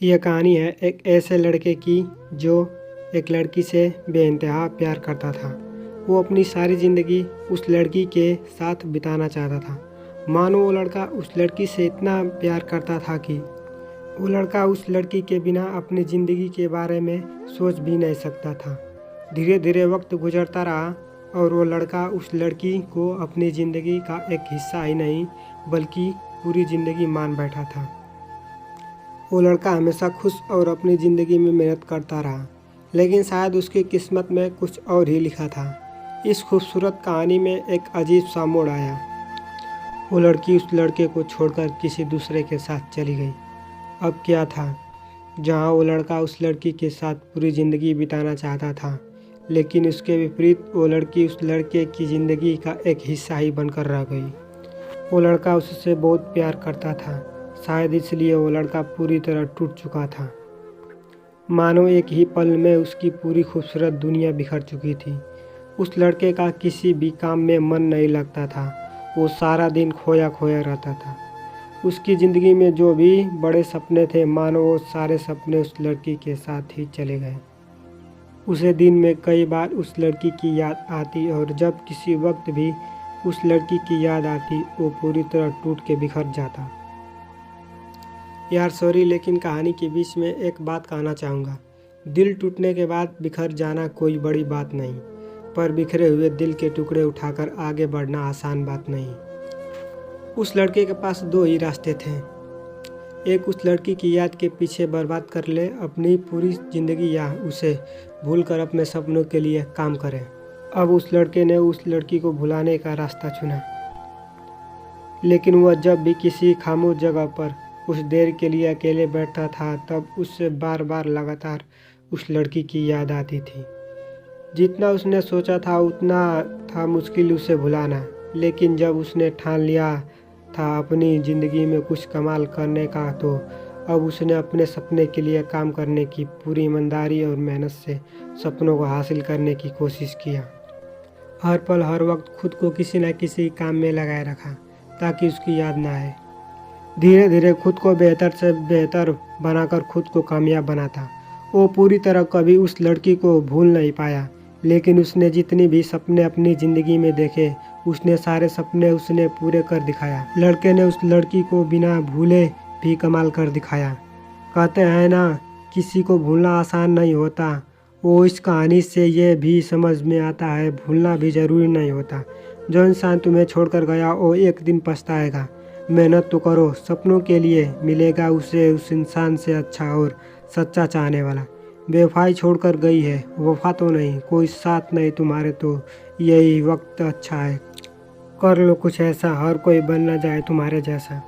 यह कहानी है एक ऐसे लड़के की जो एक लड़की से बेइंतहा प्यार करता था। वो अपनी सारी ज़िंदगी उस लड़की के साथ बिताना चाहता था। मानो वो लड़का उस लड़की से इतना प्यार करता था कि वो लड़का उस लड़की के बिना अपनी ज़िंदगी के बारे में सोच भी नहीं सकता था। धीरे धीरे वक्त गुजरता रहा और वो लड़का उस लड़की को अपनी ज़िंदगी का एक हिस्सा ही नहीं बल्कि पूरी ज़िंदगी मान बैठा था। वो लड़का हमेशा खुश और अपनी ज़िंदगी में मेहनत करता रहा, लेकिन शायद उसकी किस्मत में कुछ और ही लिखा था। इस खूबसूरत कहानी में एक अजीब सा मोड़ आया। वो लड़की उस लड़के को छोड़कर किसी दूसरे के साथ चली गई। अब क्या था, जहाँ वो लड़का उस लड़की के साथ पूरी ज़िंदगी बिताना चाहता था, लेकिन उसके विपरीत वो लड़की उस लड़के की ज़िंदगी का एक हिस्सा ही बनकर रह गई। वो लड़का उससे बहुत प्यार करता था, शायद इसलिए वो लड़का पूरी तरह टूट चुका था। मानो एक ही पल में उसकी पूरी खूबसूरत दुनिया बिखर चुकी थी। उस लड़के का किसी भी काम में मन नहीं लगता था। वो सारा दिन खोया खोया रहता था। उसकी ज़िंदगी में जो भी बड़े सपने थे, मानो वो सारे सपने उस लड़की के साथ ही चले गए। उसे दिन में कई बार उस लड़की की याद आती और जब किसी वक्त भी उस लड़की की याद आती, वो पूरी तरह टूट के बिखर जाता। यार सॉरी, लेकिन कहानी के बीच में एक बात कहना चाहूँगा। दिल टूटने के बाद बिखर जाना कोई बड़ी बात नहीं, पर बिखरे हुए दिल के टुकड़े उठाकर आगे बढ़ना आसान बात नहीं। उस लड़के के पास दो ही रास्ते थे। एक उस लड़की की याद के पीछे बर्बाद कर ले अपनी पूरी ज़िंदगी, या उसे भूल कर अपने सपनों के लिए काम करे। अब उस लड़के ने उस लड़की को भुलाने का रास्ता चुना, लेकिन वह जब भी किसी खामोश जगह पर कुछ देर के लिए अकेले बैठता था, तब उससे बार बार लगातार उस लड़की की याद आती थी। जितना उसने सोचा था उतना था मुश्किल उसे भुलाना, लेकिन जब उसने ठान लिया था अपनी ज़िंदगी में कुछ कमाल करने का, तो अब उसने अपने सपने के लिए काम करने की पूरी ईमानदारी और मेहनत से सपनों को हासिल करने की कोशिश किया। हर पल हर वक्त खुद को किसी न किसी काम में लगाए रखा ताकि उसकी याद ना आए। धीरे धीरे खुद को बेहतर से बेहतर बनाकर खुद को कामयाब बनाता। वो पूरी तरह कभी उस लड़की को भूल नहीं पाया, लेकिन उसने जितनी भी सपने अपनी ज़िंदगी में देखे, उसने सारे सपने उसने पूरे कर दिखाया। लड़के ने उस लड़की को बिना भूले भी कमाल कर दिखाया। कहते हैं ना, किसी को भूलना आसान नहीं होता। वो इस कहानी से ये भी समझ में आता है, भूलना भी ज़रूरी नहीं होता। जो इंसान तुम्हें छोड़कर गया वो एक दिन पछताएगा। मेहनत तो करो, सपनों के लिए मिलेगा उसे उस इंसान से अच्छा और सच्चा चाहने वाला। बेवफाई छोड़कर गई है, वफा तो नहीं, कोई साथ नहीं तुम्हारे, तो यही वक्त अच्छा है। कर लो कुछ ऐसा, हर कोई बन ना जाए तुम्हारे जैसा।